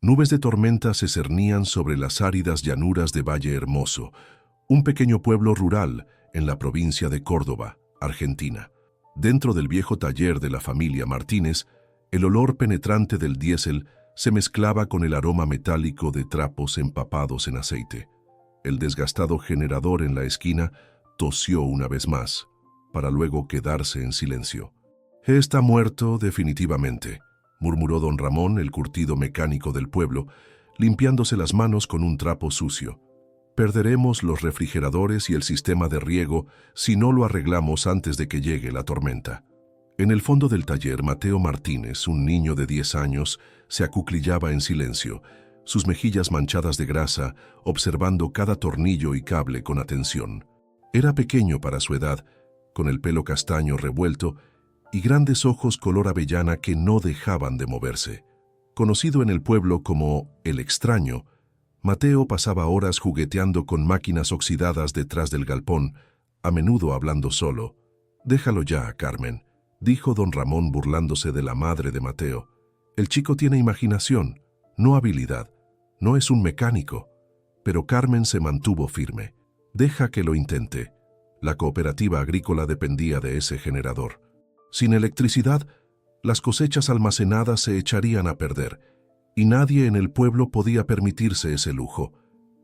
Nubes de tormenta se cernían sobre las áridas llanuras de Valle Hermoso, un pequeño pueblo rural en la provincia de Córdoba, Argentina. Dentro del viejo taller de la familia Martínez, el olor penetrante del diésel se mezclaba con el aroma metálico de trapos empapados en aceite. El desgastado generador en la esquina tosió una vez más, para luego quedarse en silencio. «Está muerto definitivamente», murmuró don Ramón, el curtido mecánico del pueblo, limpiándose las manos con un trapo sucio. «Perderemos los refrigeradores y el sistema de riego si no lo arreglamos antes de que llegue la tormenta». En el fondo del taller, Mateo Martínez, un niño de 10 años, se acuclillaba en silencio, sus mejillas manchadas de grasa, observando cada tornillo y cable con atención. Era pequeño para su edad, con el pelo castaño revuelto y grandes ojos color avellana que no dejaban de moverse. Conocido en el pueblo como el extraño, Mateo pasaba horas jugueteando con máquinas oxidadas detrás del galpón, a menudo hablando solo. «Déjalo ya, Carmen», dijo don Ramón burlándose de la madre de Mateo. «El chico tiene imaginación, no habilidad. No es un mecánico». Pero Carmen se mantuvo firme. «Deja que lo intente». La cooperativa agrícola dependía de ese generador. Sin electricidad, las cosechas almacenadas se echarían a perder, y nadie en el pueblo podía permitirse ese lujo.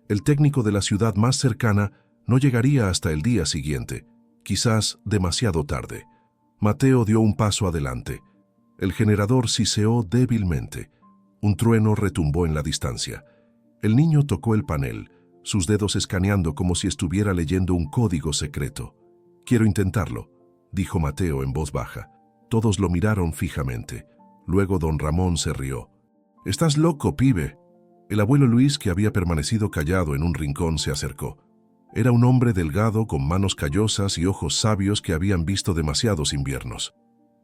El técnico de la ciudad más cercana no llegaría hasta el día siguiente, quizás demasiado tarde. Mateo dio un paso adelante. El generador siseó débilmente. Un trueno retumbó en la distancia. El niño tocó el panel, sus dedos escaneando como si estuviera leyendo un código secreto. «Quiero intentarlo», dijo Mateo en voz baja. Todos lo miraron fijamente. Luego don Ramón se rió. «Estás loco, pibe». El abuelo Luis, que había permanecido callado en un rincón, se acercó. Era un hombre delgado, con manos callosas y ojos sabios que habían visto demasiados inviernos.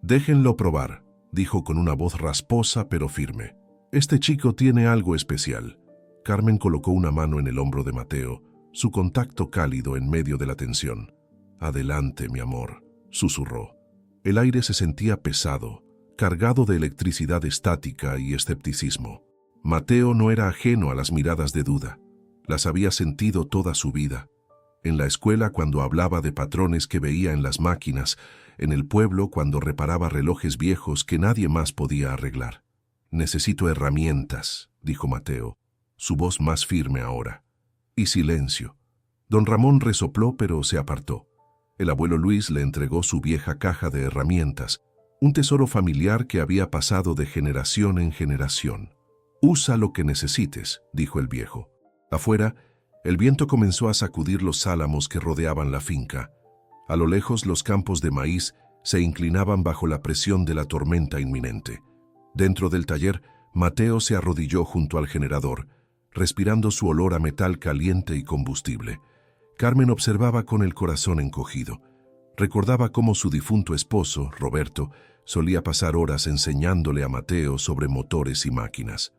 «Déjenlo probar», dijo con una voz rasposa pero firme. «Este chico tiene algo especial». Carmen colocó una mano en el hombro de Mateo, su contacto cálido en medio de la tensión. «Adelante, mi amor», susurró. El aire se sentía pesado, cargado de electricidad estática y escepticismo. Mateo no era ajeno a las miradas de duda. Las había sentido toda su vida. En la escuela cuando hablaba de patrones que veía en las máquinas, en el pueblo cuando reparaba relojes viejos que nadie más podía arreglar. «Necesito herramientas», dijo Mateo, su voz más firme ahora. Y silencio. Don Ramón resopló pero se apartó. El abuelo Luis le entregó su vieja caja de herramientas, un tesoro familiar que había pasado de generación en generación. «Usa lo que necesites», dijo el viejo. Afuera, el viento comenzó a sacudir los álamos que rodeaban la finca. A lo lejos, los campos de maíz se inclinaban bajo la presión de la tormenta inminente. Dentro del taller, Mateo se arrodilló junto al generador, respirando su olor a metal caliente y combustible. Carmen observaba con el corazón encogido. Recordaba cómo su difunto esposo, Roberto, solía pasar horas enseñándole a Mateo sobre motores y máquinas.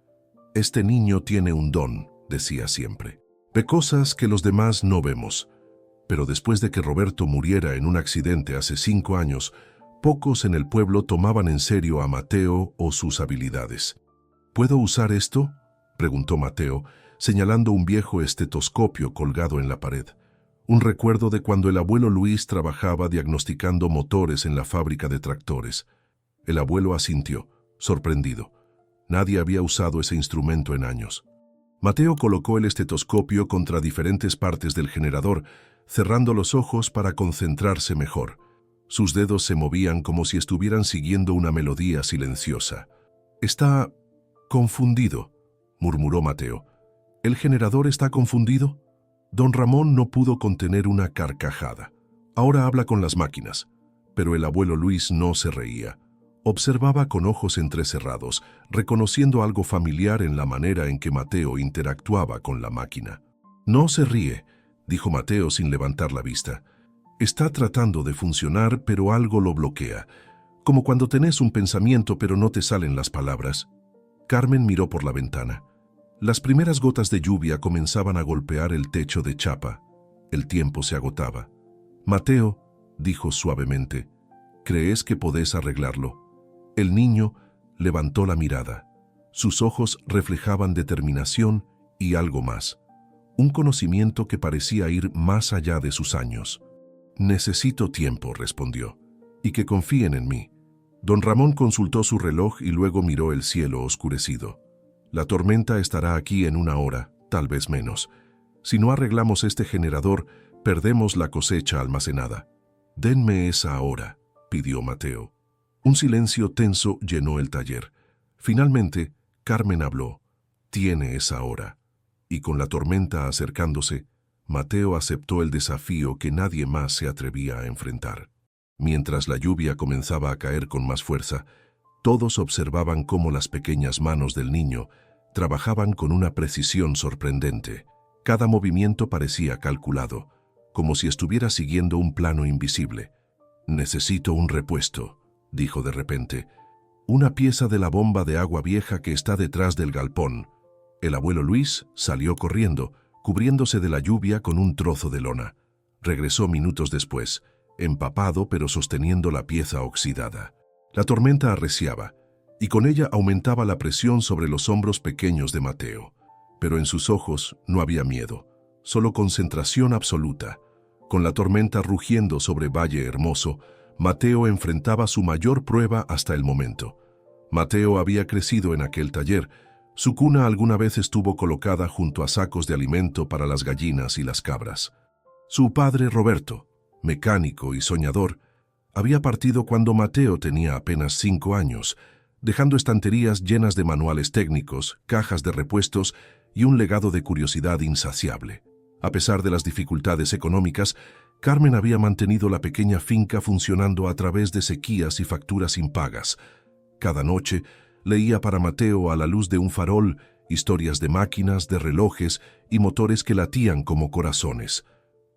«Este niño tiene un don», decía siempre. «Ve cosas que los demás no vemos». Pero después de que Roberto muriera en un accidente hace 5 años, pocos en el pueblo tomaban en serio a Mateo o sus habilidades. «¿Puedo usar esto?», preguntó Mateo, señalando un viejo estetoscopio colgado en la pared. Un recuerdo de cuando el abuelo Luis trabajaba diagnosticando motores en la fábrica de tractores. El abuelo asintió, sorprendido. Nadie había usado ese instrumento en años. Mateo colocó el estetoscopio contra diferentes partes del generador, cerrando los ojos para concentrarse mejor. Sus dedos se movían como si estuvieran siguiendo una melodía silenciosa. «Está confundido», murmuró Mateo. «¿El generador está confundido?». Don Ramón no pudo contener una carcajada. «Ahora habla con las máquinas». Pero el abuelo Luis no se reía. Observaba con ojos entrecerrados, reconociendo algo familiar en la manera en que Mateo interactuaba con la máquina. «No se ríe», dijo Mateo sin levantar la vista. «Está tratando de funcionar, pero algo lo bloquea. Como cuando tenés un pensamiento pero no te salen las palabras». Carmen miró por la ventana. Las primeras gotas de lluvia comenzaban a golpear el techo de chapa. El tiempo se agotaba. «Mateo», dijo suavemente, «¿crees que podés arreglarlo?». El niño levantó la mirada. Sus ojos reflejaban determinación y algo más, un conocimiento que parecía ir más allá de sus años. «Necesito tiempo», respondió, «y que confíen en mí». Don Ramón consultó su reloj y luego miró el cielo oscurecido. «La tormenta estará aquí en 1 hora, tal vez menos. Si no arreglamos este generador, perdemos la cosecha almacenada». «Denme esa hora», pidió Mateo. Un silencio tenso llenó el taller. Finalmente, Carmen habló. «Tiene esa hora». Y con la tormenta acercándose, Mateo aceptó el desafío que nadie más se atrevía a enfrentar. Mientras la lluvia comenzaba a caer con más fuerza, todos observaban cómo las pequeñas manos del niño trabajaban con una precisión sorprendente. Cada movimiento parecía calculado, como si estuviera siguiendo un plano invisible. «Necesito un repuesto», dijo de repente. «Una pieza de la bomba de agua vieja que está detrás del galpón». El abuelo Luis salió corriendo, cubriéndose de la lluvia con un trozo de lona. Regresó minutos después, empapado pero sosteniendo la pieza oxidada. La tormenta arreciaba, y con ella aumentaba la presión sobre los hombros pequeños de Mateo. Pero en sus ojos no había miedo, solo concentración absoluta. Con la tormenta rugiendo sobre Valle Hermoso, Mateo enfrentaba su mayor prueba hasta el momento. Mateo había crecido en aquel taller. Su cuna alguna vez estuvo colocada junto a sacos de alimento para las gallinas y las cabras. Su padre Roberto, mecánico y soñador, había partido cuando Mateo tenía apenas 5 años, dejando estanterías llenas de manuales técnicos, cajas de repuestos y un legado de curiosidad insaciable. A pesar de las dificultades económicas, Carmen había mantenido la pequeña finca funcionando a través de sequías y facturas impagas. Cada noche, leía para Mateo a la luz de un farol historias de máquinas, de relojes y motores que latían como corazones.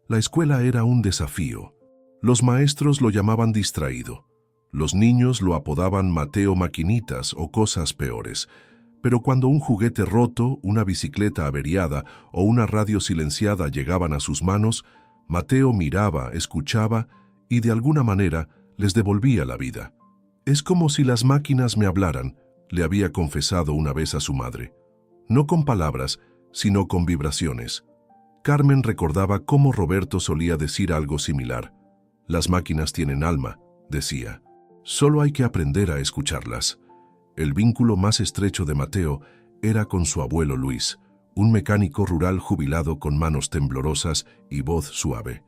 La escuela era un desafío. Los maestros lo llamaban distraído. Los niños lo apodaban Mateo Maquinitas o cosas peores. Pero cuando un juguete roto, una bicicleta averiada o una radio silenciada llegaban a sus manos, Mateo miraba, escuchaba y de alguna manera les devolvía la vida. «Es como si las máquinas me hablaran», le había confesado una vez a su madre. No con palabras, sino con vibraciones. Carmen recordaba cómo Roberto solía decir algo similar. «Las máquinas tienen alma», decía. «Solo hay que aprender a escucharlas». El vínculo más estrecho de Mateo era con su abuelo Luis, un mecánico rural jubilado con manos temblorosas y voz suave.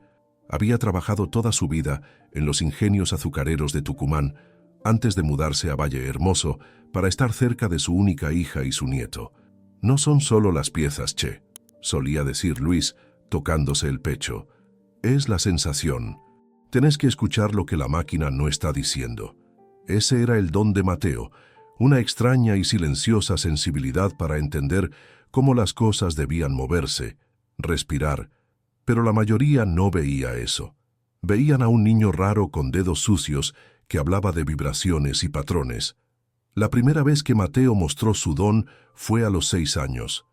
Había trabajado toda su vida en los ingenios azucareros de Tucumán, antes de mudarse a Valle Hermoso para estar cerca de su única hija y su nieto. «No son solo las piezas, che», solía decir Luis, tocándose el pecho. «Es la sensación. Tenés que escuchar lo que la máquina no está diciendo». Ese era el don de Mateo, una extraña y silenciosa sensibilidad para entender cómo las cosas debían moverse, respirar. Pero la mayoría no veía eso. Veían a un niño raro con dedos sucios que hablaba de vibraciones y patrones. La primera vez que Mateo mostró su don fue a los 6 años.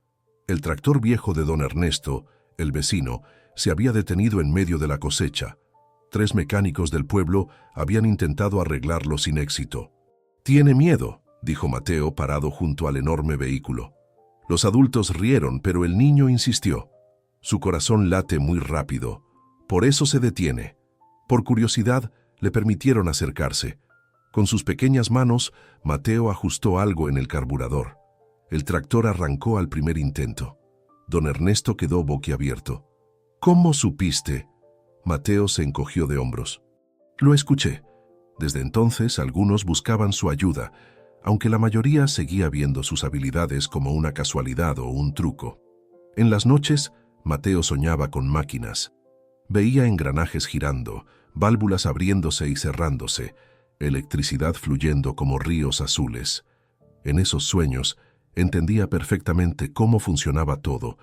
El tractor viejo de don Ernesto, el vecino, se había detenido en medio de la cosecha. 3 mecánicos del pueblo habían intentado arreglarlo sin éxito. «Tiene miedo», dijo Mateo parado junto al enorme vehículo. Los adultos rieron, pero el niño insistió. Su corazón late muy rápido. Por eso se detiene. Por curiosidad, le permitieron acercarse. Con sus pequeñas manos, Mateo ajustó algo en el carburador. El tractor arrancó al primer intento. Don Ernesto quedó boquiabierto. «¿Cómo supiste?». Mateo se encogió de hombros. «Lo escuché». Desde entonces, algunos buscaban su ayuda, aunque la mayoría seguía viendo sus habilidades como una casualidad o un truco. En las noches, Mateo soñaba con máquinas. Veía engranajes girando, válvulas abriéndose y cerrándose, electricidad fluyendo como ríos azules. En esos sueños, entendía perfectamente cómo funcionaba todo,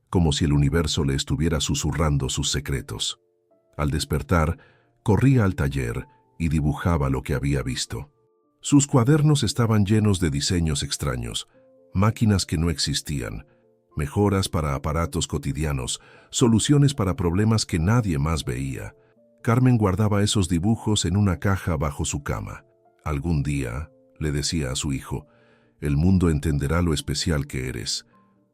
como si el universo le estuviera susurrando sus secretos. Al despertar, corría al taller y dibujaba lo que había visto. Sus cuadernos estaban llenos de diseños extraños, máquinas que no existían, mejoras para aparatos cotidianos, soluciones para problemas que nadie más veía. Carmen guardaba esos dibujos en una caja bajo su cama. «Algún día», le decía a su hijo, el mundo entenderá lo especial que eres.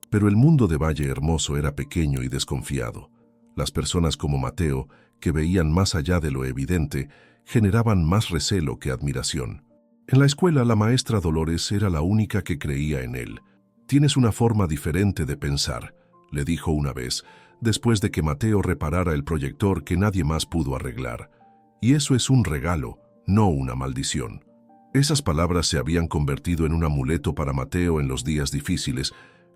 Pero el mundo de Valle Hermoso era pequeño y desconfiado. Las personas como Mateo, que veían más allá de lo evidente, generaban más recelo que admiración. En la escuela, la maestra Dolores era la única que creía en él. «Tienes una forma diferente de pensar», le dijo una vez, después de que Mateo reparara el proyector que nadie más pudo arreglar. «Y eso es un regalo, no una maldición». Esas palabras se habían convertido en un amuleto para Mateo en los días difíciles,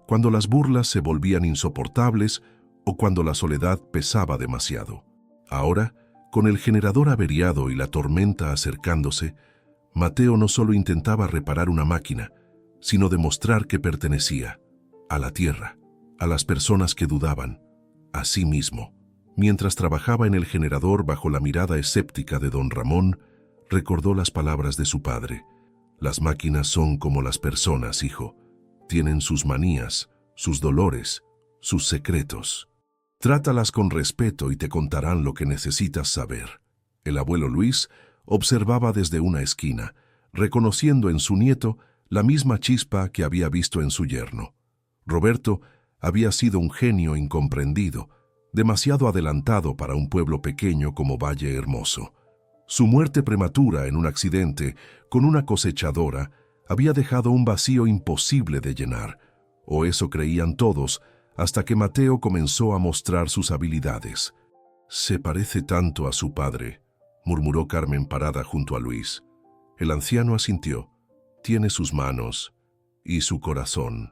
cuando las burlas se volvían insoportables o cuando la soledad pesaba demasiado. Ahora, con el generador averiado y la tormenta acercándose, Mateo no solo intentaba reparar una máquina, sino demostrar que pertenecía a la tierra, a las personas que dudaban, a sí mismo. Mientras trabajaba en el generador bajo la mirada escéptica de don Ramón, recordó las palabras de su padre. «Las máquinas son como las personas, hijo. Tienen sus manías, sus dolores, sus secretos. Trátalas con respeto y te contarán lo que necesitas saber». El abuelo Luis observaba desde una esquina, reconociendo en su nieto la misma chispa que había visto en su yerno. Roberto había sido un genio incomprendido, demasiado adelantado para un pueblo pequeño como Valle Hermoso. Su muerte prematura en un accidente con una cosechadora había dejado un vacío imposible de llenar, o eso creían todos, hasta que Mateo comenzó a mostrar sus habilidades. «Se parece tanto a su padre», murmuró Carmen parada junto a Luis. El anciano asintió. «Tiene sus manos y su corazón».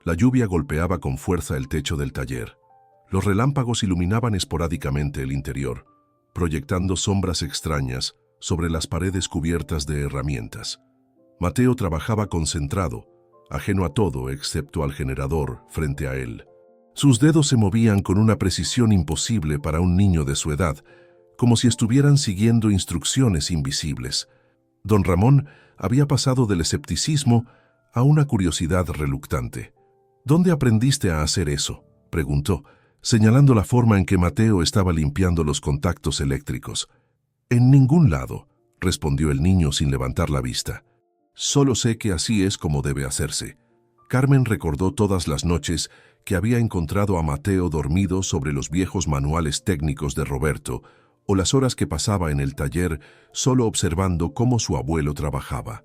La lluvia golpeaba con fuerza el techo del taller. Los relámpagos iluminaban esporádicamente el interior, proyectando sombras extrañas sobre las paredes cubiertas de herramientas. Mateo trabajaba concentrado, ajeno a todo excepto al generador frente a él. Sus dedos se movían con una precisión imposible para un niño de su edad, como si estuvieran siguiendo instrucciones invisibles. Don Ramón había pasado del escepticismo a una curiosidad reluctante. «¿Dónde aprendiste a hacer eso?», preguntó, señalando la forma en que Mateo estaba limpiando los contactos eléctricos. «En ningún lado», respondió el niño sin levantar la vista. «Solo sé que así es como debe hacerse». Carmen recordó todas las noches que había encontrado a Mateo dormido sobre los viejos manuales técnicos de Roberto, o las horas que pasaba en el taller solo observando cómo su abuelo trabajaba.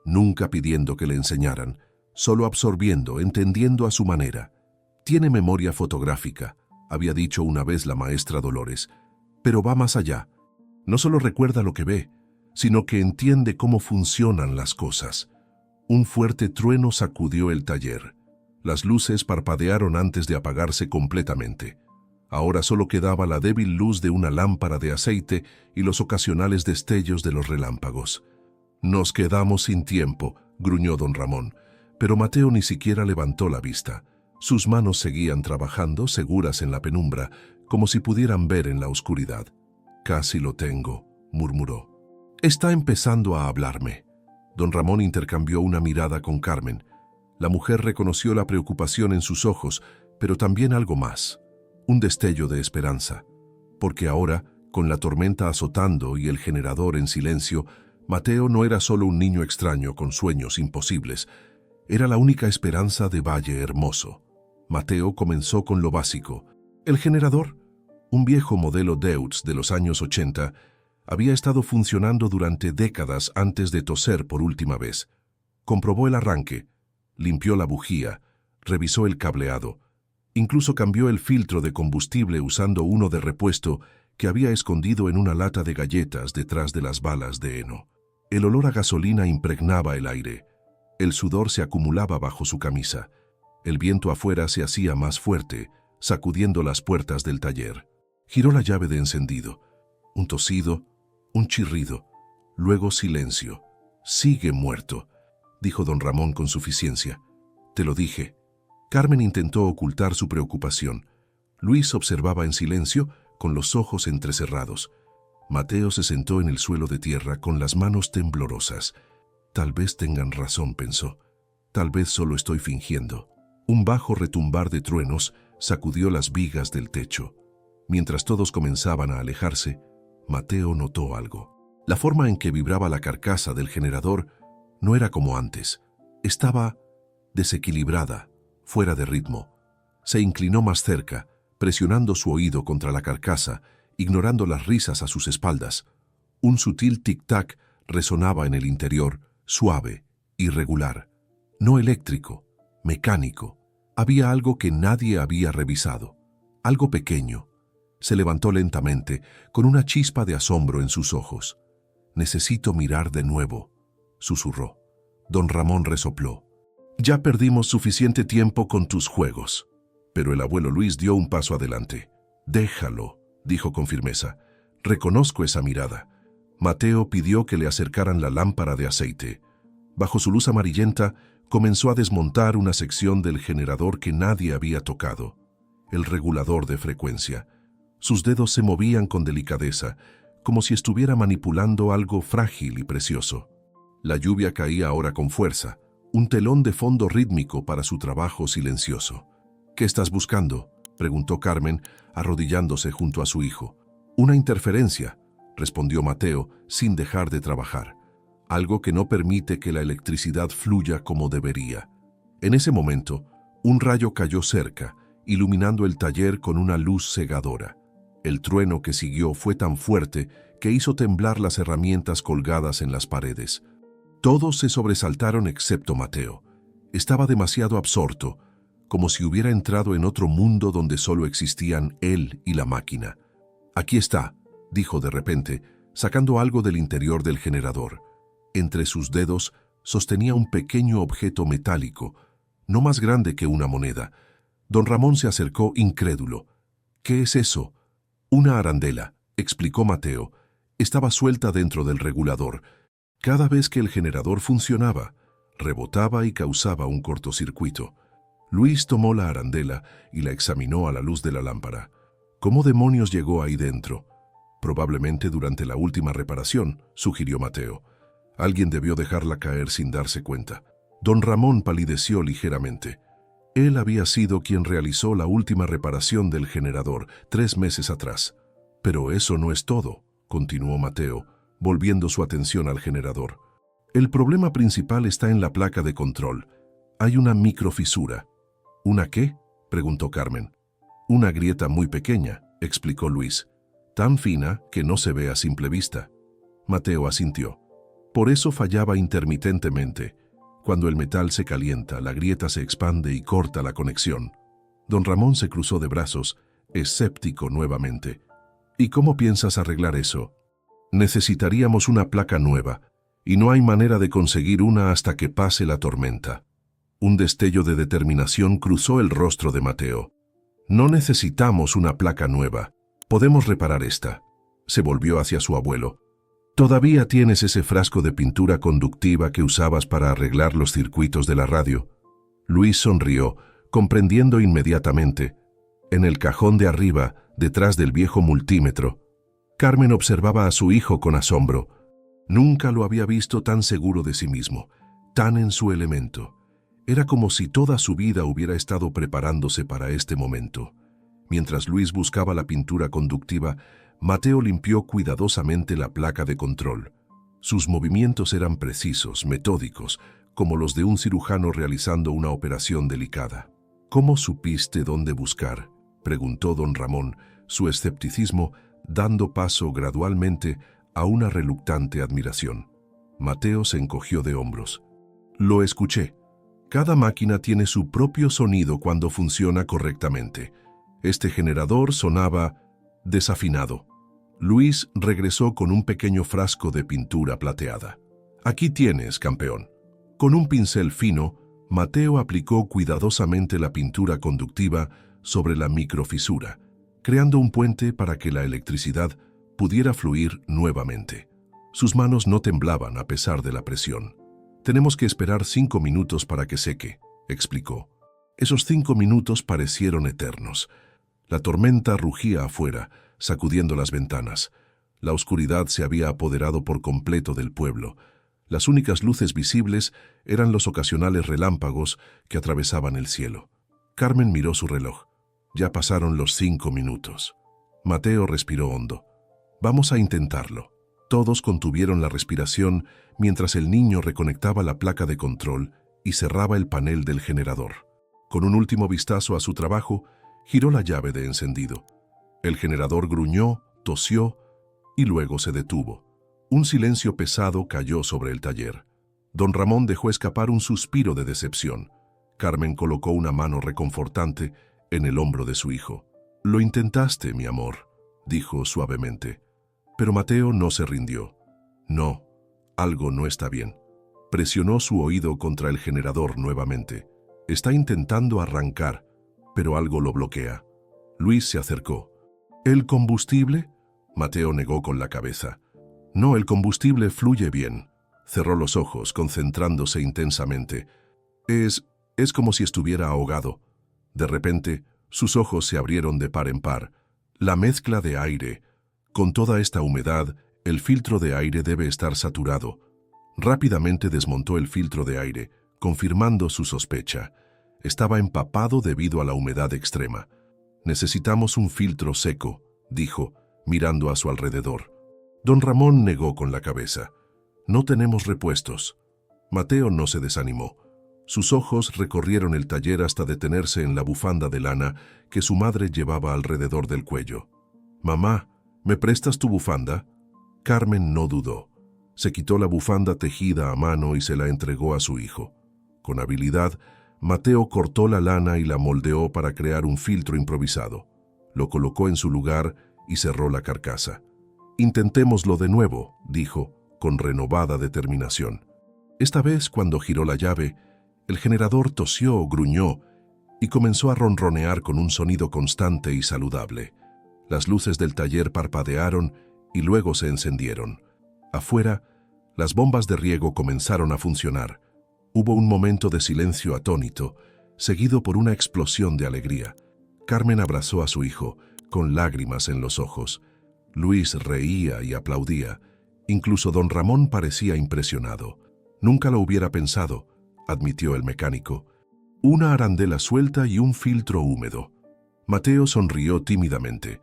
Nunca pidiendo que le enseñaran, solo absorbiendo, entendiendo a su manera. «Tiene memoria fotográfica», había dicho una vez la maestra Dolores, «pero va más allá. No solo recuerda lo que ve, sino que entiende cómo funcionan las cosas». Un fuerte trueno sacudió el taller. Las luces parpadearon antes de apagarse completamente. Ahora solo quedaba la débil luz de una lámpara de aceite y los ocasionales destellos de los relámpagos. «Nos quedamos sin tiempo», gruñó don Ramón, pero Mateo ni siquiera levantó la vista. Sus manos seguían trabajando, seguras en la penumbra, como si pudieran ver en la oscuridad. «Casi lo tengo», murmuró. «Está empezando a hablarme». Don Ramón intercambió una mirada con Carmen. La mujer reconoció la preocupación en sus ojos, pero también algo más, un destello de esperanza. Porque ahora, con la tormenta azotando y el generador en silencio, Mateo no era solo un niño extraño con sueños imposibles, era la única esperanza de Valle Hermoso. Mateo comenzó con lo básico. El generador, un viejo modelo Deutz de los años 80, había estado funcionando durante décadas antes de toser por última vez. Comprobó el arranque, limpió la bujía, revisó el cableado. Incluso cambió el filtro de combustible usando uno de repuesto que había escondido en una lata de galletas detrás de las balas de heno. El olor a gasolina impregnaba el aire. El sudor se acumulaba bajo su camisa. El viento afuera se hacía más fuerte, sacudiendo las puertas del taller. Giró la llave de encendido. Un tosido, un chirrido, luego silencio. «Sigue muerto», dijo don Ramón con suficiencia. «Te lo dije». Carmen intentó ocultar su preocupación. Luis observaba en silencio, con los ojos entrecerrados. Mateo se sentó en el suelo de tierra con las manos temblorosas. «Tal vez tengan razón», pensó. «Tal vez solo estoy fingiendo». Un bajo retumbar de truenos sacudió las vigas del techo. Mientras todos comenzaban a alejarse, Mateo notó algo. La forma en que vibraba la carcasa del generador no era como antes. Estaba desequilibrada, fuera de ritmo. Se inclinó más cerca, presionando su oído contra la carcasa, ignorando las risas a sus espaldas. Un sutil tic-tac resonaba en el interior, suave, irregular. No eléctrico, mecánico. Había algo que nadie había revisado. Algo pequeño. Se levantó lentamente, con una chispa de asombro en sus ojos. «Necesito mirar de nuevo», susurró. Don Ramón resopló. «Ya perdimos suficiente tiempo con tus juegos». Pero el abuelo Luis dio un paso adelante. «Déjalo», dijo con firmeza. «Reconozco esa mirada». Mateo pidió que le acercaran la lámpara de aceite. Bajo su luz amarillenta, comenzó a desmontar una sección del generador que nadie había tocado. El regulador de frecuencia. Sus dedos se movían con delicadeza, como si estuviera manipulando algo frágil y precioso. La lluvia caía ahora con fuerza, un telón de fondo rítmico para su trabajo silencioso. «¿Qué estás buscando?», preguntó Carmen, arrodillándose junto a su hijo. «Una interferencia», respondió Mateo, sin dejar de trabajar. «Algo que no permite que la electricidad fluya como debería». En ese momento, un rayo cayó cerca, iluminando el taller con una luz cegadora. El trueno que siguió fue tan fuerte que hizo temblar las herramientas colgadas en las paredes. Todos se sobresaltaron excepto Mateo. Estaba demasiado absorto, como si hubiera entrado en otro mundo donde solo existían él y la máquina. «Aquí está», dijo de repente, sacando algo del interior del generador. Entre sus dedos sostenía un pequeño objeto metálico, no más grande que una moneda. Don Ramón se acercó incrédulo. «¿Qué es eso?» «Una arandela», explicó Mateo. Estaba suelta dentro del regulador. Cada vez que el generador funcionaba, rebotaba y causaba un cortocircuito. Luis tomó la arandela y la examinó a la luz de la lámpara. «¿Cómo demonios llegó ahí dentro?» «Probablemente durante la última reparación», sugirió Mateo. «Alguien debió dejarla caer sin darse cuenta». Don Ramón palideció ligeramente. Él había sido quien realizó la última reparación del generador 3 meses atrás. «Pero eso no es todo», continuó Mateo, volviendo su atención al generador. «El problema principal está en la placa de control. Hay una microfisura». «¿Una qué?», preguntó Carmen. «Una grieta muy pequeña», explicó Luis. «Tan fina que no se ve a simple vista». Mateo asintió. «Por eso fallaba intermitentemente. Cuando el metal se calienta, la grieta se expande y corta la conexión». Don Ramón se cruzó de brazos, escéptico nuevamente. «¿Y cómo piensas arreglar eso?» «Necesitaríamos una placa nueva, y no hay manera de conseguir una hasta que pase la tormenta». Un destello de determinación cruzó el rostro de Mateo. «No necesitamos una placa nueva. Podemos reparar esta». Se volvió hacia su abuelo. «¿Todavía tienes ese frasco de pintura conductiva que usabas para arreglar los circuitos de la radio?» Luis sonrió, comprendiendo inmediatamente. En el cajón de arriba, detrás del viejo multímetro. Carmen observaba a su hijo con asombro. Nunca lo había visto tan seguro de sí mismo, tan en su elemento. Era como si toda su vida hubiera estado preparándose para este momento. Mientras Luis buscaba la pintura conductiva, Mateo limpió cuidadosamente la placa de control. Sus movimientos eran precisos, metódicos, como los de un cirujano realizando una operación delicada. «¿Cómo supiste dónde buscar?», preguntó don Ramón, su escepticismo dando paso gradualmente a una reluctante admiración. Mateo se encogió de hombros. «Lo escuché. Cada máquina tiene su propio sonido cuando funciona correctamente. Este generador sonaba desafinado». Luis regresó con un pequeño frasco de pintura plateada. «Aquí tienes, campeón». Con un pincel fino, Mateo aplicó cuidadosamente la pintura conductiva sobre la microfisura, creando un puente para que la electricidad pudiera fluir nuevamente. Sus manos no temblaban a pesar de la presión. «Tenemos que esperar 5 minutos para que seque», explicó. Esos 5 minutos parecieron eternos. La tormenta rugía afuera, sacudiendo las ventanas. La oscuridad se había apoderado por completo del pueblo. Las únicas luces visibles eran los ocasionales relámpagos que atravesaban el cielo. Carmen miró su reloj. Ya pasaron los 5 minutos. Mateo respiró hondo. «Vamos a intentarlo». Todos contuvieron la respiración mientras el niño reconectaba la placa de control y cerraba el panel del generador. Con un último vistazo a su trabajo, giró la llave de encendido. El generador gruñó, tosió y luego se detuvo. Un silencio pesado cayó sobre el taller. Don Ramón dejó escapar un suspiro de decepción. Carmen colocó una mano reconfortante en el hombro de su hijo. «Lo intentaste, mi amor», dijo suavemente. Pero Mateo no se rindió. «No, algo no está bien». Presionó su oído contra el generador nuevamente. Está intentando arrancar, pero algo lo bloquea. Luis se acercó. «¿El combustible?», Mateo negó con la cabeza. «No, el combustible fluye bien». Cerró los ojos, concentrándose intensamente. Es como si estuviera ahogado. De repente, sus ojos se abrieron de par en par. La mezcla de aire. Con toda esta humedad, el filtro de aire debe estar saturado. Rápidamente desmontó el filtro de aire, confirmando su sospecha. Estaba empapado debido a la humedad extrema. «Necesitamos un filtro seco», dijo, mirando a su alrededor. Don Ramón negó con la cabeza. «No tenemos repuestos». Mateo no se desanimó. Sus ojos recorrieron el taller hasta detenerse en la bufanda de lana que su madre llevaba alrededor del cuello. «Mamá, ¿me prestas tu bufanda?». Carmen no dudó. Se quitó la bufanda tejida a mano y se la entregó a su hijo. Con habilidad, Mateo cortó la lana y la moldeó para crear un filtro improvisado. Lo colocó en su lugar y cerró la carcasa. «Intentémoslo de nuevo», dijo, con renovada determinación. Esta vez, cuando giró la llave, el generador tosió, gruñó y comenzó a ronronear con un sonido constante y saludable. Las luces del taller parpadearon y luego se encendieron. Afuera, las bombas de riego comenzaron a funcionar. Hubo un momento de silencio atónito, seguido por una explosión de alegría. Carmen abrazó a su hijo, con lágrimas en los ojos. Luis reía y aplaudía. Incluso don Ramón parecía impresionado. «Nunca lo hubiera pensado», admitió el mecánico. «Una arandela suelta y un filtro húmedo». Mateo sonrió tímidamente.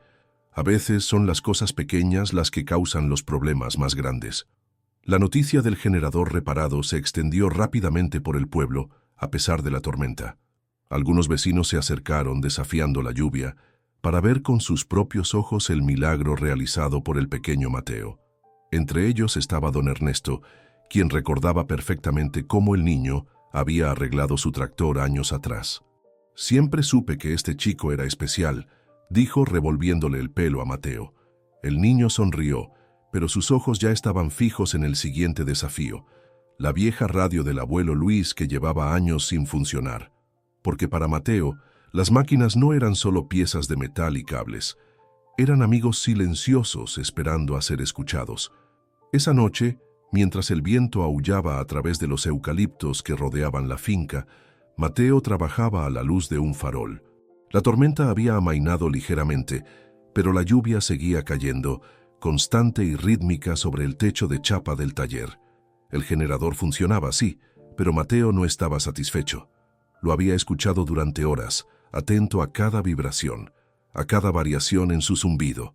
A veces son las cosas pequeñas las que causan los problemas más grandes. La noticia del generador reparado se extendió rápidamente por el pueblo, a pesar de la tormenta. Algunos vecinos se acercaron desafiando la lluvia para ver con sus propios ojos el milagro realizado por el pequeño Mateo. Entre ellos estaba don Ernesto, quien recordaba perfectamente cómo el niño había arreglado su tractor años atrás. «Siempre supe que este chico era especial», dijo revolviéndole el pelo a Mateo. El niño sonrió, pero sus ojos ya estaban fijos en el siguiente desafío, la vieja radio del abuelo Luis que llevaba años sin funcionar. Porque para Mateo, las máquinas no eran solo piezas de metal y cables, eran amigos silenciosos esperando a ser escuchados. Esa noche, mientras el viento aullaba a través de los eucaliptos que rodeaban la finca, Mateo trabajaba a la luz de un farol. La tormenta había amainado ligeramente, pero la lluvia seguía cayendo, constante y rítmica sobre el techo de chapa del taller. El generador funcionaba, sí, pero Mateo no estaba satisfecho. Lo había escuchado durante horas, atento a cada vibración, a cada variación en su zumbido.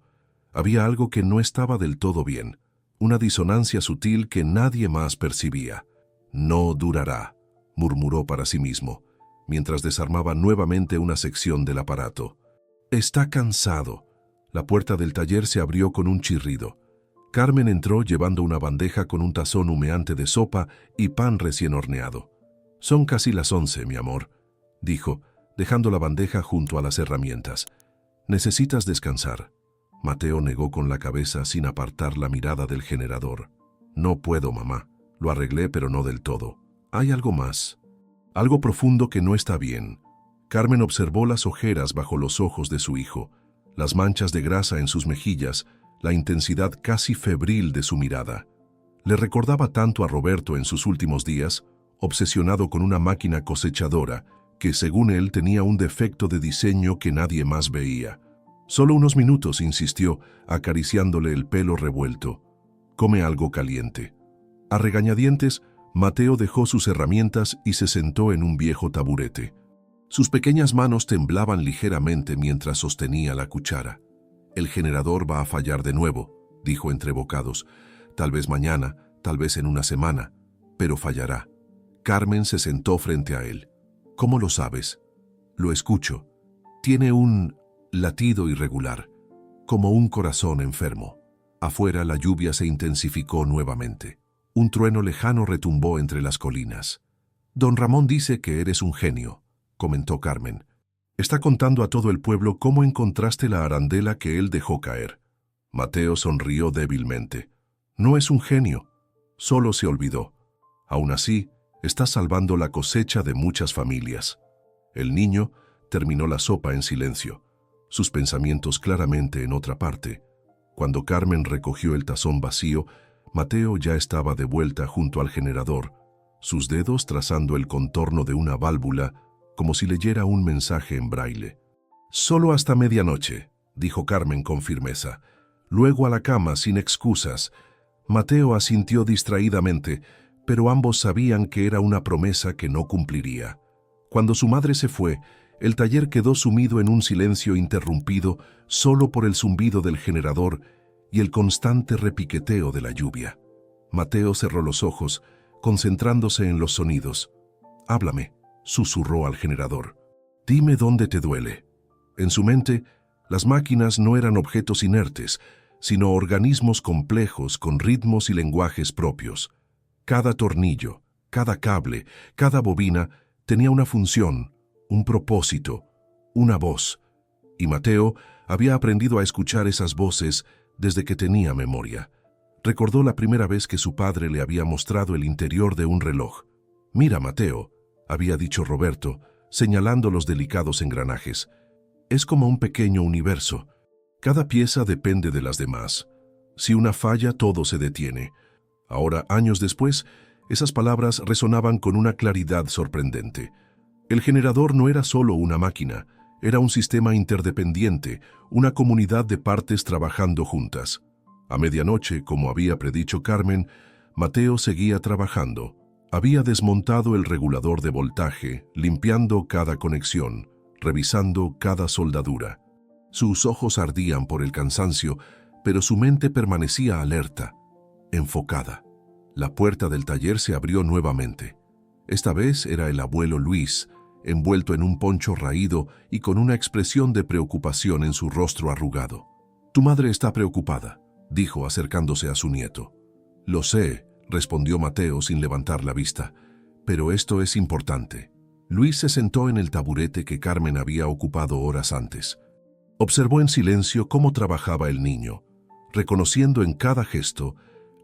Había algo que no estaba del todo bien, una disonancia sutil que nadie más percibía. «No durará», murmuró para sí mismo, mientras desarmaba nuevamente una sección del aparato. «Está cansado». La puerta del taller se abrió con un chirrido. Carmen entró llevando una bandeja con un tazón humeante de sopa y pan recién horneado. «Son casi las 11, mi amor», dijo, dejando la bandeja junto a las herramientas. «Necesitas descansar». Mateo negó con la cabeza sin apartar la mirada del generador. «No puedo, mamá. Lo arreglé, pero no del todo. Hay algo más. Algo profundo que no está bien». Carmen observó las ojeras bajo los ojos de su hijo, las manchas de grasa en sus mejillas, la intensidad casi febril de su mirada. Le recordaba tanto a Roberto en sus últimos días, obsesionado con una máquina cosechadora que, según él, tenía un defecto de diseño que nadie más veía. «Solo unos minutos», insistió, acariciándole el pelo revuelto. «Come algo caliente». A regañadientes, Mateo dejó sus herramientas y se sentó en un viejo taburete. Sus pequeñas manos temblaban ligeramente mientras sostenía la cuchara. «El generador va a fallar de nuevo», dijo entre bocados. «Tal vez mañana, tal vez en una semana, pero fallará». Carmen se sentó frente a él. ¿Cómo lo sabes? Lo escucho. Tiene un latido irregular, como un corazón enfermo. Afuera la lluvia se intensificó nuevamente. Un trueno lejano retumbó entre las colinas. Don Ramón dice que eres un genio, comentó Carmen. Está contando a todo el pueblo cómo encontraste la arandela que él dejó caer. Mateo sonrió débilmente. No es un genio, solo se olvidó. Aún así, está salvando la cosecha de muchas familias. El niño terminó la sopa en silencio, sus pensamientos claramente en otra parte. Cuando Carmen recogió el tazón vacío, Mateo ya estaba de vuelta junto al generador, sus dedos trazando el contorno de una válvula como si leyera un mensaje en braille. «Solo hasta medianoche», dijo Carmen con firmeza. «Luego a la cama, sin excusas». Mateo asintió distraídamente, pero ambos sabían que era una promesa que no cumpliría. Cuando su madre se fue, el taller quedó sumido en un silencio interrumpido solo por el zumbido del generador y el constante repiqueteo de la lluvia. Mateo cerró los ojos, concentrándose en los sonidos. «Háblame», susurró al generador. «Dime dónde te duele». En su mente, las máquinas no eran objetos inertes, sino organismos complejos con ritmos y lenguajes propios. Cada tornillo, cada cable, cada bobina tenía una función, un propósito, una voz. Y Mateo había aprendido a escuchar esas voces desde que tenía memoria. Recordó la primera vez que su padre le había mostrado el interior de un reloj. «Mira, Mateo», había dicho Roberto, señalando los delicados engranajes. «Es como un pequeño universo. Cada pieza depende de las demás. Si una falla, todo se detiene». Ahora, años después, esas palabras resonaban con una claridad sorprendente. El generador no era solo una máquina, era un sistema interdependiente, una comunidad de partes trabajando juntas. A medianoche, como había predicho Carmen, Mateo seguía trabajando. Había desmontado el regulador de voltaje, limpiando cada conexión, revisando cada soldadura. Sus ojos ardían por el cansancio, pero su mente permanecía alerta, enfocada. La puerta del taller se abrió nuevamente. Esta vez era el abuelo Luis, envuelto en un poncho raído y con una expresión de preocupación en su rostro arrugado. «Tu madre está preocupada», dijo acercándose a su nieto. «Lo sé», respondió Mateo sin levantar la vista, «pero esto es importante». Luis se sentó en el taburete que Carmen había ocupado horas antes. Observó en silencio cómo trabajaba el niño, reconociendo en cada gesto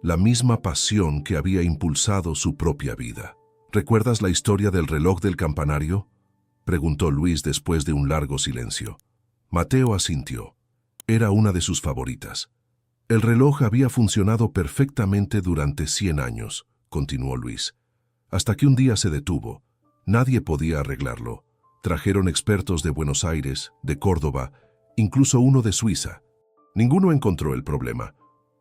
la misma pasión que había impulsado su propia vida. «¿Recuerdas la historia del reloj del campanario?», preguntó Luis después de un largo silencio. Mateo asintió. Era una de sus favoritas. «El reloj había funcionado perfectamente durante 100 años», continuó Luis, «hasta que un día se detuvo. Nadie podía arreglarlo. Trajeron expertos de Buenos Aires, de Córdoba, incluso uno de Suiza. Ninguno encontró el problema.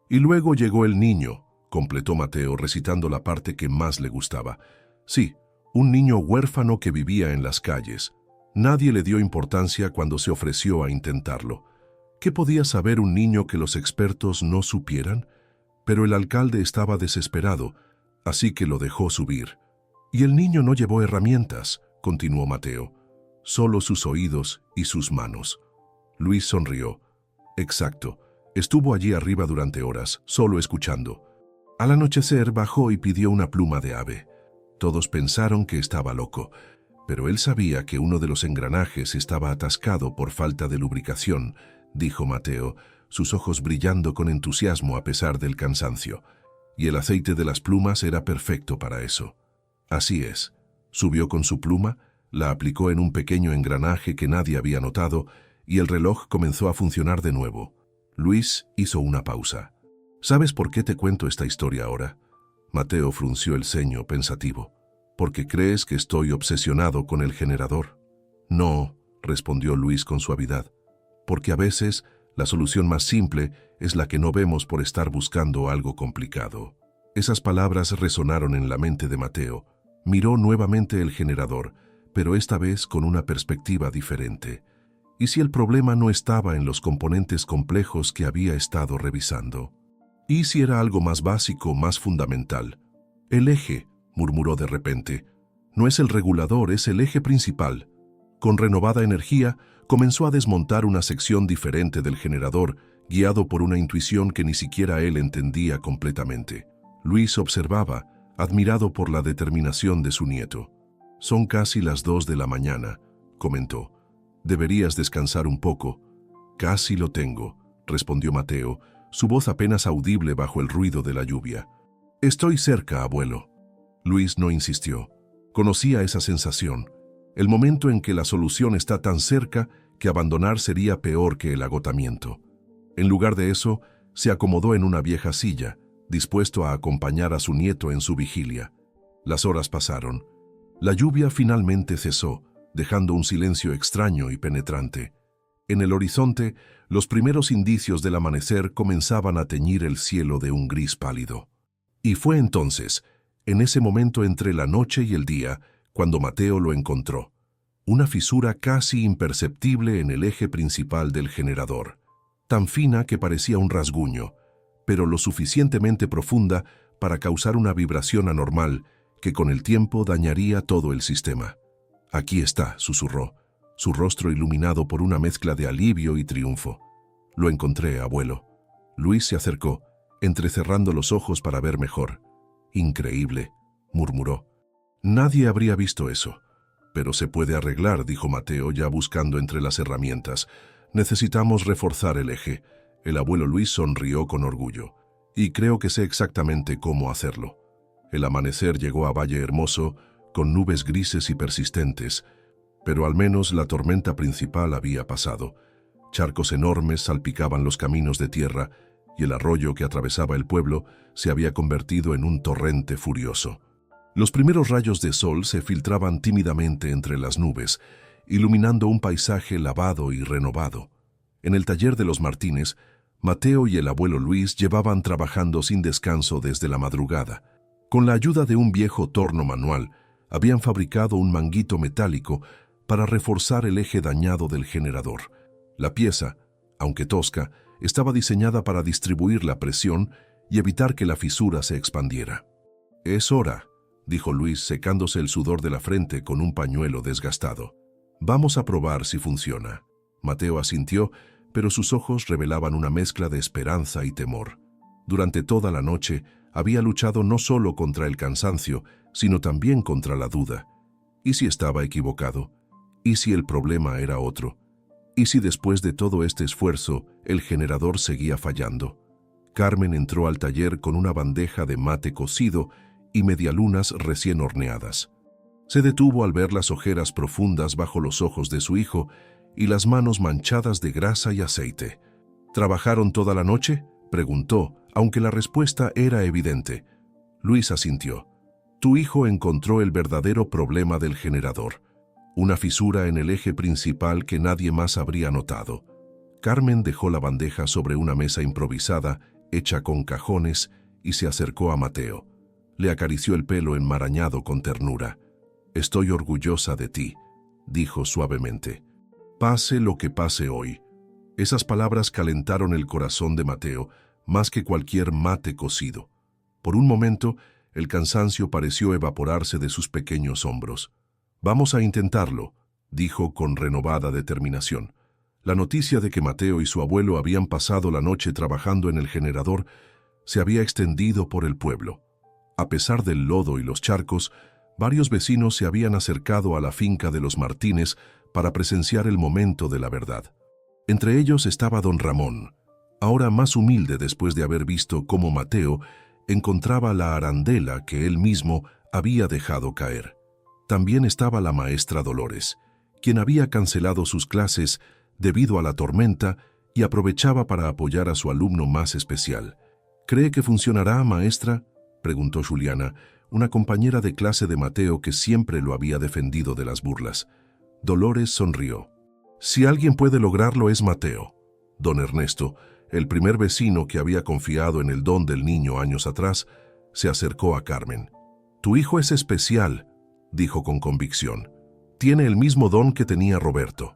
Y luego llegó el niño», completó Mateo recitando la parte que más le gustaba. «Sí, un niño huérfano que vivía en las calles. Nadie le dio importancia cuando se ofreció a intentarlo. ¿Qué podía saber un niño que los expertos no supieran? Pero el alcalde estaba desesperado, así que lo dejó subir. Y el niño no llevó herramientas», continuó Mateo, «solo sus oídos y sus manos». Luis sonrió. «Exacto. Estuvo allí arriba durante horas, solo escuchando. Al anochecer bajó y pidió una pluma de ave. Todos pensaron que estaba loco, pero él sabía que uno de los engranajes estaba atascado por falta de lubricación», dijo Mateo, sus ojos brillando con entusiasmo a pesar del cansancio. «Y el aceite de las plumas era perfecto para eso». «Así es». Subió con su pluma, la aplicó en un pequeño engranaje que nadie había notado y el reloj comenzó a funcionar de nuevo. Luis hizo una pausa. «¿Sabes por qué te cuento esta historia ahora?». Mateo frunció el ceño pensativo. «¿Porque crees que estoy obsesionado con el generador?». «No», respondió Luis con suavidad, «porque a veces la solución más simple es la que no vemos por estar buscando algo complicado». Esas palabras resonaron en la mente de Mateo. Miró nuevamente el generador, pero esta vez con una perspectiva diferente. ¿Y si el problema no estaba en los componentes complejos que había estado revisando? ¿Y si era algo más básico, más fundamental? «El eje», murmuró de repente. No es el regulador, es el eje principal. Con renovada energía, comenzó a desmontar una sección diferente del generador, guiado por una intuición que ni siquiera él entendía completamente. Luis observaba, admirado por la determinación de su nieto. «Son casi las 2 de la mañana», comentó. «Deberías descansar un poco». «Casi lo tengo», respondió Mateo, su voz apenas audible bajo el ruido de la lluvia. «Estoy cerca, abuelo». Luis no insistió. Conocía esa sensación, el momento en que la solución está tan cerca que abandonar sería peor que el agotamiento. En lugar de eso, se acomodó en una vieja silla, dispuesto a acompañar a su nieto en su vigilia. Las horas pasaron. La lluvia finalmente cesó, dejando un silencio extraño y penetrante. En el horizonte, los primeros indicios del amanecer comenzaban a teñir el cielo de un gris pálido. Y fue entonces, en ese momento entre la noche y el día, cuando Mateo lo encontró. Una fisura casi imperceptible en el eje principal del generador, tan fina que parecía un rasguño, pero lo suficientemente profunda para causar una vibración anormal que con el tiempo dañaría todo el sistema. «Aquí está», susurró, su rostro iluminado por una mezcla de alivio y triunfo. «Lo encontré, abuelo». Luis se acercó, entrecerrando los ojos para ver mejor. «Increíble», murmuró. «Nadie habría visto eso». «Pero se puede arreglar», dijo Mateo, ya buscando entre las herramientas. «Necesitamos reforzar el eje». El abuelo Luis sonrió con orgullo. «Y creo que sé exactamente cómo hacerlo». El amanecer llegó a Valle Hermoso con nubes grises y persistentes, pero al menos la tormenta principal había pasado. Charcos enormes salpicaban los caminos de tierra y el arroyo que atravesaba el pueblo se había convertido en un torrente furioso. Los primeros rayos de sol se filtraban tímidamente entre las nubes, iluminando un paisaje lavado y renovado. En el taller de los Martínez, Mateo y el abuelo Luis llevaban trabajando sin descanso desde la madrugada. Con la ayuda de un viejo torno manual, habían fabricado un manguito metálico para reforzar el eje dañado del generador. La pieza, aunque tosca, estaba diseñada para distribuir la presión y evitar que la fisura se expandiera. «Es hora», dijo Luis secándose el sudor de la frente con un pañuelo desgastado. «Vamos a probar si funciona». Mateo asintió, pero sus ojos revelaban una mezcla de esperanza y temor. Durante toda la noche había luchado no solo contra el cansancio, sino también contra la duda. ¿Y si estaba equivocado? ¿Y si el problema era otro? ¿Y si después de todo este esfuerzo el generador seguía fallando? Carmen entró al taller con una bandeja de mate cocido y medialunas recién horneadas. Se detuvo al ver las ojeras profundas bajo los ojos de su hijo y las manos manchadas de grasa y aceite. «¿Trabajaron toda la noche?», preguntó, aunque la respuesta era evidente. Luis asintió. «Tu hijo encontró el verdadero problema del generador, una fisura en el eje principal que nadie más habría notado». Carmen dejó la bandeja sobre una mesa improvisada, hecha con cajones, y se acercó a Mateo. Le acarició el pelo enmarañado con ternura. «Estoy orgullosa de ti», dijo suavemente. «Pase lo que pase hoy». Esas palabras calentaron el corazón de Mateo más que cualquier mate cocido. Por un momento, el cansancio pareció evaporarse de sus pequeños hombros. «Vamos a intentarlo», dijo con renovada determinación. La noticia de que Mateo y su abuelo habían pasado la noche trabajando en el generador se había extendido por el pueblo. A pesar del lodo y los charcos, varios vecinos se habían acercado a la finca de los Martínez para presenciar el momento de la verdad. Entre ellos estaba don Ramón, ahora más humilde después de haber visto cómo Mateo encontraba la arandela que él mismo había dejado caer. También estaba la maestra Dolores, quien había cancelado sus clases debido a la tormenta y aprovechaba para apoyar a su alumno más especial. «¿Cree que funcionará, maestra?», preguntó Juliana, una compañera de clase de Mateo que siempre lo había defendido de las burlas. Dolores sonrió. «Si alguien puede lograrlo es Mateo». Don Ernesto, el primer vecino que había confiado en el don del niño años atrás, se acercó a Carmen. «Tu hijo es especial», dijo con convicción. «Tiene el mismo don que tenía Roberto».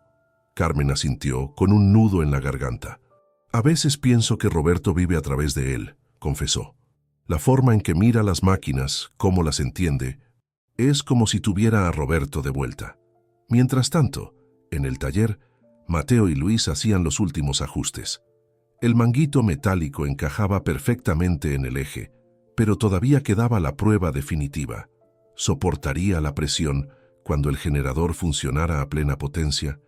Carmen asintió con un nudo en la garganta. «A veces pienso que Roberto vive a través de él», confesó. «La forma en que mira las máquinas, cómo las entiende, Es como si tuviera a Roberto de vuelta. Mientras tanto, en el taller, Mateo y Luis hacían los últimos ajustes. El manguito metálico encajaba perfectamente en el eje, pero todavía quedaba la prueba definitiva. ¿Soportaría la presión cuando el generador funcionara a plena potencia?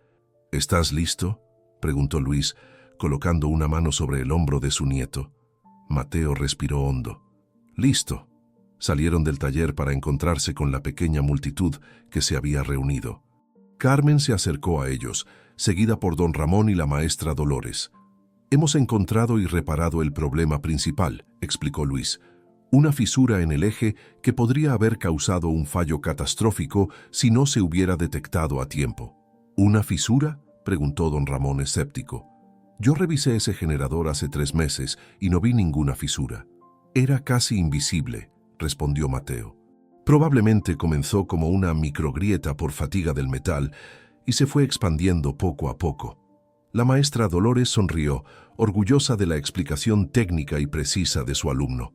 ¿Estás listo?, preguntó Luis, colocando una mano sobre el hombro de su nieto. Mateo respiró hondo. «Listo». Salieron del taller para encontrarse con la pequeña multitud que se había reunido. Carmen se acercó a ellos, seguida por don Ramón y la maestra Dolores. «Hemos encontrado y reparado el problema principal», explicó Luis. «Una fisura en el eje que podría haber causado un fallo catastrófico si no se hubiera detectado a tiempo». «¿Una fisura?», preguntó don Ramón escéptico. «Yo revisé ese generador hace 3 meses y no vi ninguna fisura». «Era casi invisible», respondió Mateo. «Probablemente comenzó como una microgrieta por fatiga del metal y se fue expandiendo poco a poco». La maestra Dolores sonrió, orgullosa de la explicación técnica y precisa de su alumno.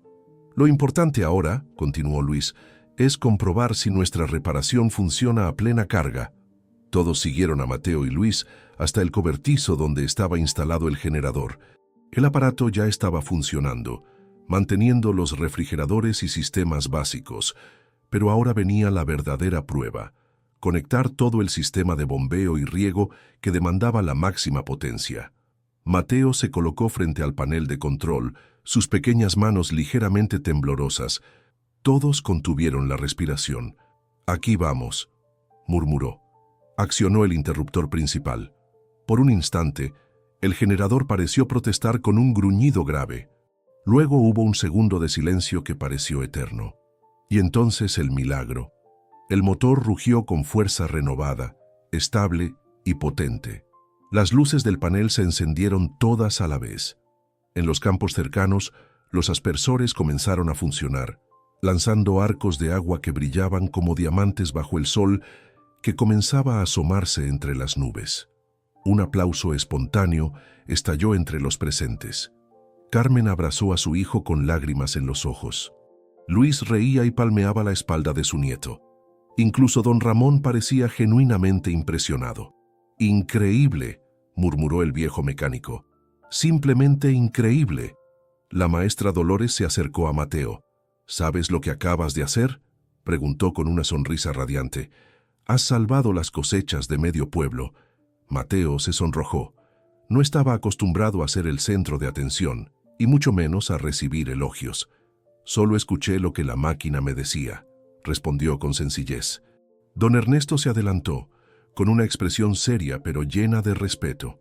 «Lo importante ahora», continuó Luis, «es comprobar si nuestra reparación funciona a plena carga». Todos siguieron a Mateo y Luis hasta el cobertizo donde estaba instalado el generador. El aparato ya estaba funcionando, manteniendo los refrigeradores y sistemas básicos, pero ahora venía la verdadera prueba: conectar todo el sistema de bombeo y riego que demandaba la máxima potencia. Mateo se colocó frente al panel de control, sus pequeñas manos ligeramente temblorosas. Todos contuvieron la respiración. «Aquí vamos», murmuró. Accionó el interruptor principal. Por un instante, el generador pareció protestar con un gruñido grave. Luego hubo un segundo de silencio que pareció eterno. Y entonces el milagro. El motor rugió con fuerza renovada, estable y potente. Las luces del panel se encendieron todas a la vez. En los campos cercanos, los aspersores comenzaron a funcionar, lanzando arcos de agua que brillaban como diamantes bajo el sol que comenzaba a asomarse entre las nubes. Un aplauso espontáneo estalló entre los presentes. Carmen abrazó a su hijo con lágrimas en los ojos. Luis reía y palmeaba la espalda de su nieto. Incluso don Ramón parecía genuinamente impresionado. «Increíble», murmuró el viejo mecánico. «Simplemente increíble». La maestra Dolores se acercó a Mateo. «¿Sabes lo que acabas de hacer?», preguntó con una sonrisa radiante. «Has salvado las cosechas de medio pueblo». Mateo se sonrojó. No estaba acostumbrado a ser el centro de atención, y mucho menos a recibir elogios. «Solo escuché lo que la máquina me decía», respondió con sencillez. Don Ernesto se adelantó, con una expresión seria pero llena de respeto.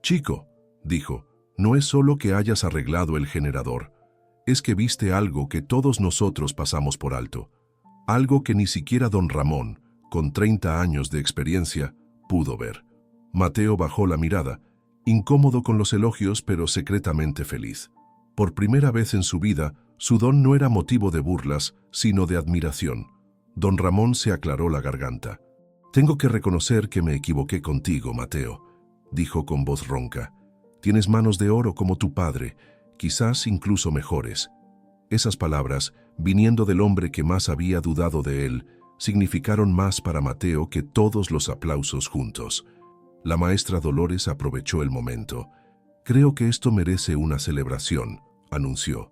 «Chico», dijo, «no es solo que hayas arreglado el generador, es que viste algo que todos nosotros pasamos por alto, algo que ni siquiera don Ramón, con 30 años de experiencia, pudo ver». Mateo bajó la mirada, incómodo con los elogios pero secretamente feliz. Por primera vez en su vida, su don no era motivo de burlas, sino de admiración. Don Ramón se aclaró la garganta. «Tengo que reconocer que me equivoqué contigo, Mateo», dijo con voz ronca. «Tienes manos de oro como tu padre, quizás incluso mejores». Esas palabras, viniendo del hombre que más había dudado de él, significaron más para Mateo que todos los aplausos juntos. La maestra Dolores aprovechó el momento. «Creo que esto merece una celebración», anunció.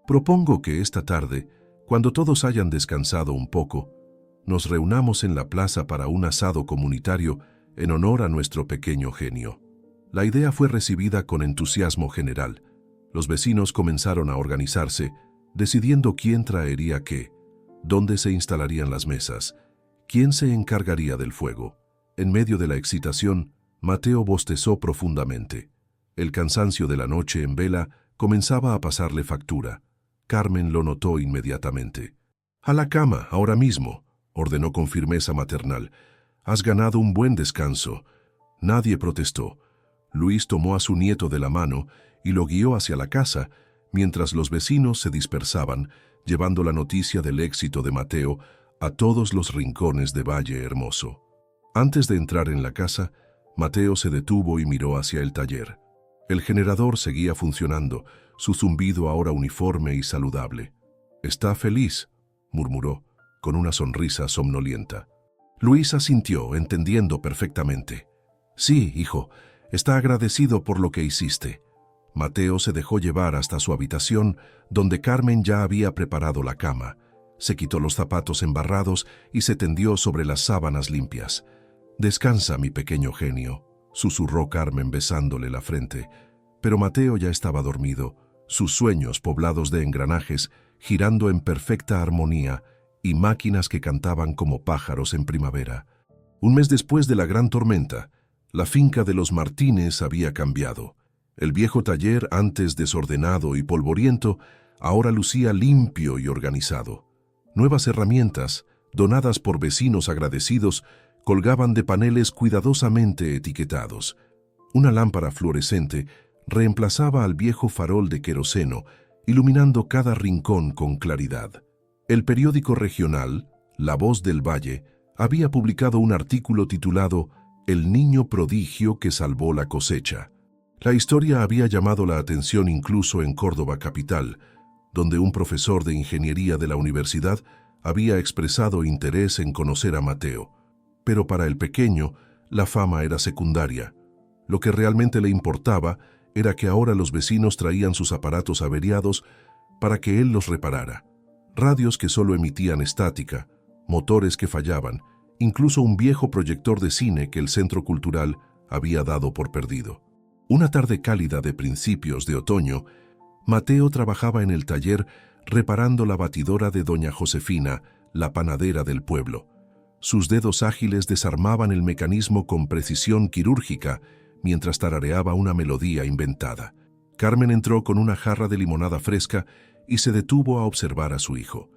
«Propongo que esta tarde, cuando todos hayan descansado un poco, nos reunamos en la plaza para un asado comunitario en honor a nuestro pequeño genio». La idea fue recibida con entusiasmo general. Los vecinos comenzaron a organizarse, decidiendo quién traería qué, dónde se instalarían las mesas, quién se encargaría del fuego. En medio de la excitación, Mateo bostezó profundamente. El cansancio de la noche en vela comenzaba a pasarle factura. Carmen lo notó inmediatamente. «A la cama, ahora mismo», ordenó con firmeza maternal. «Has ganado un buen descanso». Nadie protestó. Luis tomó a su nieto de la mano y lo guió hacia la casa, mientras los vecinos se dispersaban, llevando la noticia del éxito de Mateo a todos los rincones de Valle Hermoso. Antes de entrar en la casa, Mateo se detuvo y miró hacia el taller. El generador seguía funcionando, su zumbido ahora uniforme y saludable. «Está feliz», murmuró. con una sonrisa somnolienta. Luis asintió, entendiendo perfectamente. Sí, hijo, está agradecido por lo que hiciste. Mateo se dejó llevar hasta su habitación, donde Carmen ya había preparado la cama. Se quitó los zapatos embarrados y se tendió sobre las sábanas limpias. «Descansa, mi pequeño genio», susurró Carmen besándole la frente. Pero Mateo ya estaba dormido, sus sueños poblados de engranajes, girando en perfecta armonía, y máquinas que cantaban como pájaros en primavera. Un mes después de la gran tormenta, la finca de los Martínez había cambiado. El viejo taller, antes desordenado y polvoriento, ahora lucía limpio y organizado. Nuevas herramientas, donadas por vecinos agradecidos, colgaban de paneles cuidadosamente etiquetados. Una lámpara fluorescente reemplazaba al viejo farol de queroseno, iluminando cada rincón con claridad. El periódico regional, La Voz del Valle, había publicado un artículo titulado «El niño prodigio que salvó la cosecha». La historia había llamado la atención incluso en Córdoba capital, donde un profesor de ingeniería de la universidad había expresado interés en conocer a Mateo. Pero para el pequeño, la fama era secundaria. Lo que realmente le importaba era que ahora los vecinos traían sus aparatos averiados para que él los reparara. Radios que solo emitían estática, motores que fallaban, incluso un viejo proyector de cine que el Centro Cultural había dado por perdido. Una tarde cálida de principios de otoño, Mateo trabajaba en el taller reparando la batidora de doña Josefina, la panadera del pueblo. Sus dedos ágiles desarmaban el mecanismo con precisión quirúrgica mientras tarareaba una melodía inventada. Carmen entró con una jarra de limonada fresca y se detuvo a observar a su hijo.